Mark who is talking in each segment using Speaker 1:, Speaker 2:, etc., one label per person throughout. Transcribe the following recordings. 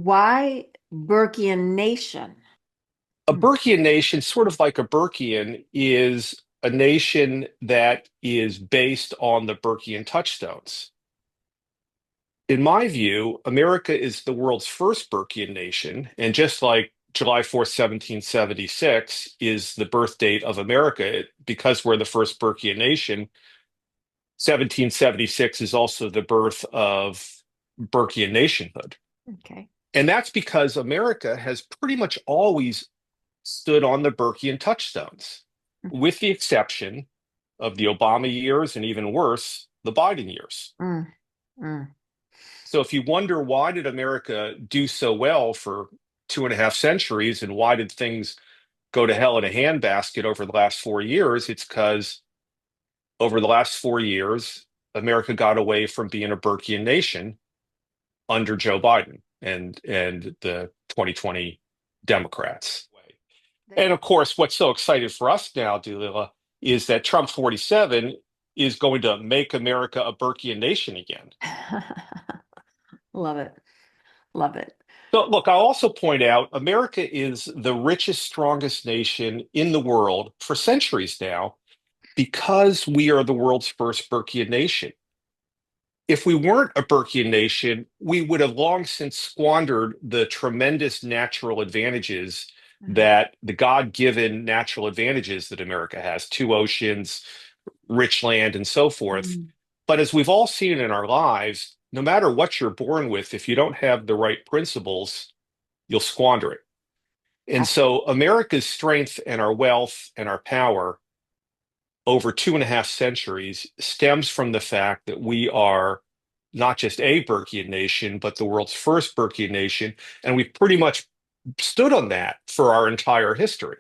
Speaker 1: Why Burkean Nation?
Speaker 2: A
Speaker 1: Hmm.
Speaker 2: Burkean nation, sort of like a Burkean, is a nation that is based on the Burkean touchstones. In my view, America is the world's first Burkean nation, and just like July 4th, 1776 is the birth date of America, because we're the first Burkean nation, 1776 is also the birth of Burkean nationhood.
Speaker 1: Okay.
Speaker 2: And that's because America has pretty much always stood on the Burkean touchstones, with the exception of the Obama years and even worse, the Biden years.
Speaker 1: Mm, mm.
Speaker 2: So if you wonder why did America do so well for 2.5 centuries and why did things go to hell in a handbasket over the last 4 years, it's because over the last 4 years, America got away from being a Burkean nation under Joe Biden and the 2020 Democrats. And of course, what's so exciting for us now, Dulila, is that Trump 47 is going to make America a Burkean nation again.
Speaker 1: Love it. Love it.
Speaker 2: So, look, I'll also point out America is the richest, strongest nation in the world for centuries now because we are the world's first Burkean nation. If we weren't a Burkean nation, we would have long since squandered the tremendous natural advantages
Speaker 1: Mhm.
Speaker 2: that the God-given natural advantages that America has, two oceans, rich land, and so forth.
Speaker 1: Mm.
Speaker 2: But as we've all seen in our lives, no matter what you're born with, if you don't have the right principles, you'll squander it. And
Speaker 1: Absolutely.
Speaker 2: so America's strength and our wealth and our power over 2.5 centuries stems from the fact that we are not just a Burkean nation, but the world's first Burkean nation. And we've pretty much stood on that for our entire history.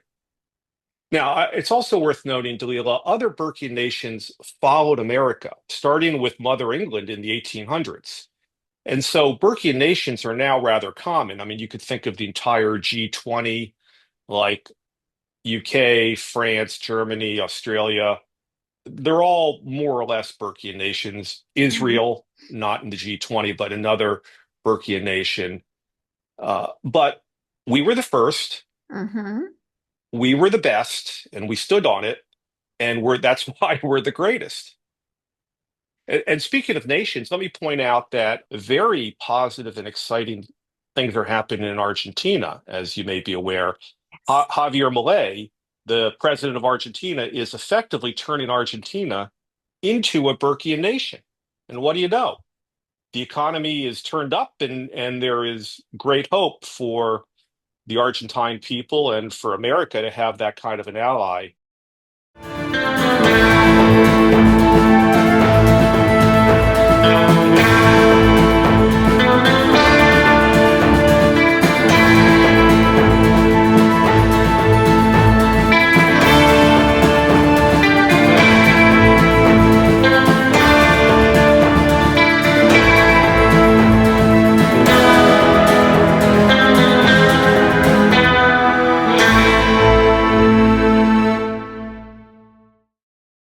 Speaker 2: Now, it's also worth noting, Dalila, other Burkean nations followed America, starting with Mother England in the 1800s. And so Burkean nations are now rather common. I mean, you could think of the entire G20, like UK, France, Germany, Australia. They're all more or less Burkean nations.
Speaker 1: Mhm.
Speaker 2: Israel, not in the G20, but another Burkean nation. But we were the first,
Speaker 1: Mhm.
Speaker 2: we were the best, and we stood on it, and that's why we're the greatest. And speaking of nations, let me point out that very positive and exciting things are happening in Argentina, as you may be aware.
Speaker 1: Yes.
Speaker 2: Javier Milei, the president of Argentina, is effectively turning Argentina into a Burkean nation. And what do you know? The economy is turned up, and there is great hope for the Argentine people and for America to have that kind of an ally.